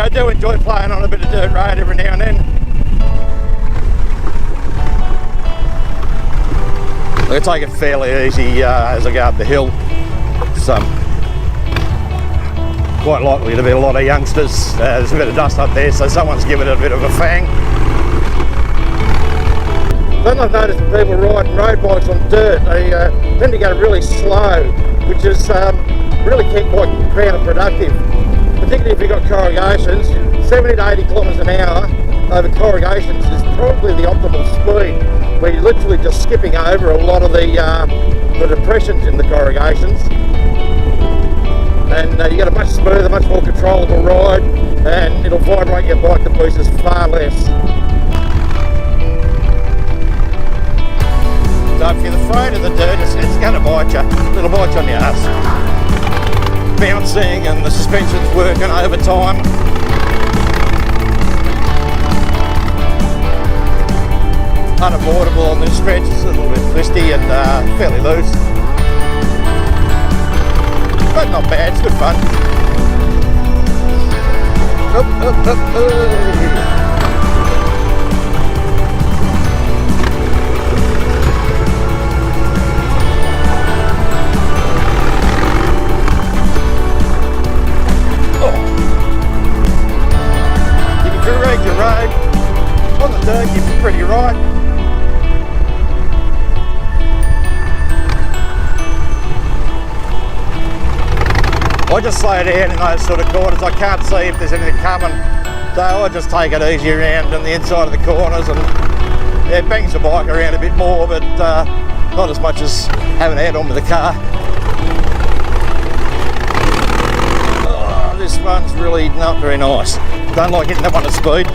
yeah, I do enjoy playing on a bit of dirt road every now and then. I take it fairly easy as I go up the hill. So quite likely to be a lot of youngsters. There's a bit of dust up there, so someone's given it a bit of a fang. Then I've noticed that people riding road bikes on dirt, they tend to go really slow, which is really quite counterproductive. Particularly if you've got corrugations. 70 to 80 kilometres an hour over corrugations is probably the optimal speed, where you're literally just skipping over a lot of the depressions in the corrugations. And you get a much smoother, much more controllable ride, and it'll vibrate your bike to pieces far less. So if you're afraid of the dirt, it's going to bite you. It'll bite you on the arse. Bouncing and the suspension's working overtime. Unavoidable on this stretch, it's a little bit twisty and fairly loose. But not bad, it's good fun. Up, up, up, up. Your road on the dirt, you're pretty right. I just slow down in those sort of corners. I can't see if there's anything coming, so I just take it easy around on the inside of the corners, and yeah, it bangs the bike around a bit more, but not as much as having a head on with the car. Oh, this one's really not very nice. Don't like hitting that one at speed.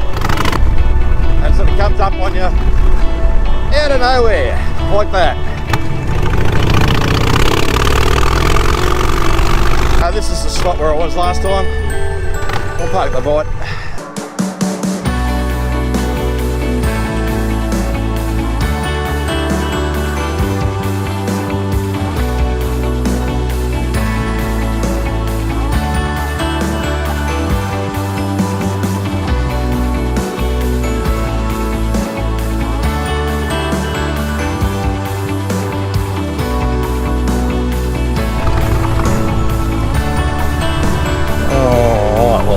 And sort of comes up on you out of nowhere, like that. This is the spot where I was last time. I'll poke the bite.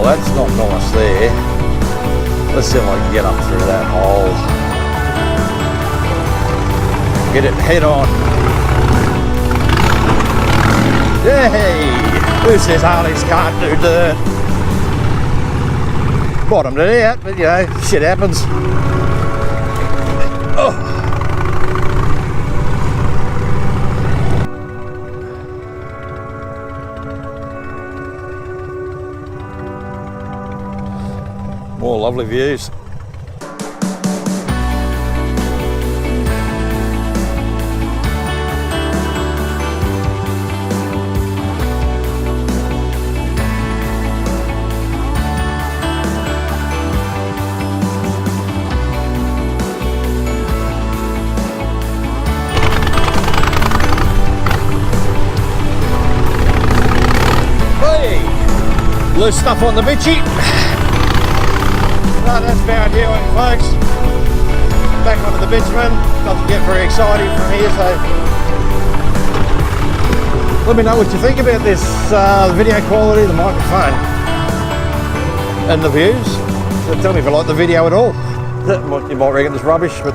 That's not nice there. Let's see if I can get up through that hole. Get it head on. Yay! Who says Harleys can't do dirt? Bottomed it out, but you know, shit happens. Oh. More lovely views. Hey! Loose stuff on the bitchy. So that's bound hewing, folks. Back onto the bitumen. Doesn't get very exciting from here, so let me know what you think about this, the video quality, the microphone, and the views. So tell me if you like the video at all. You might reckon it's rubbish, but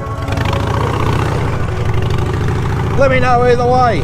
let me know either way.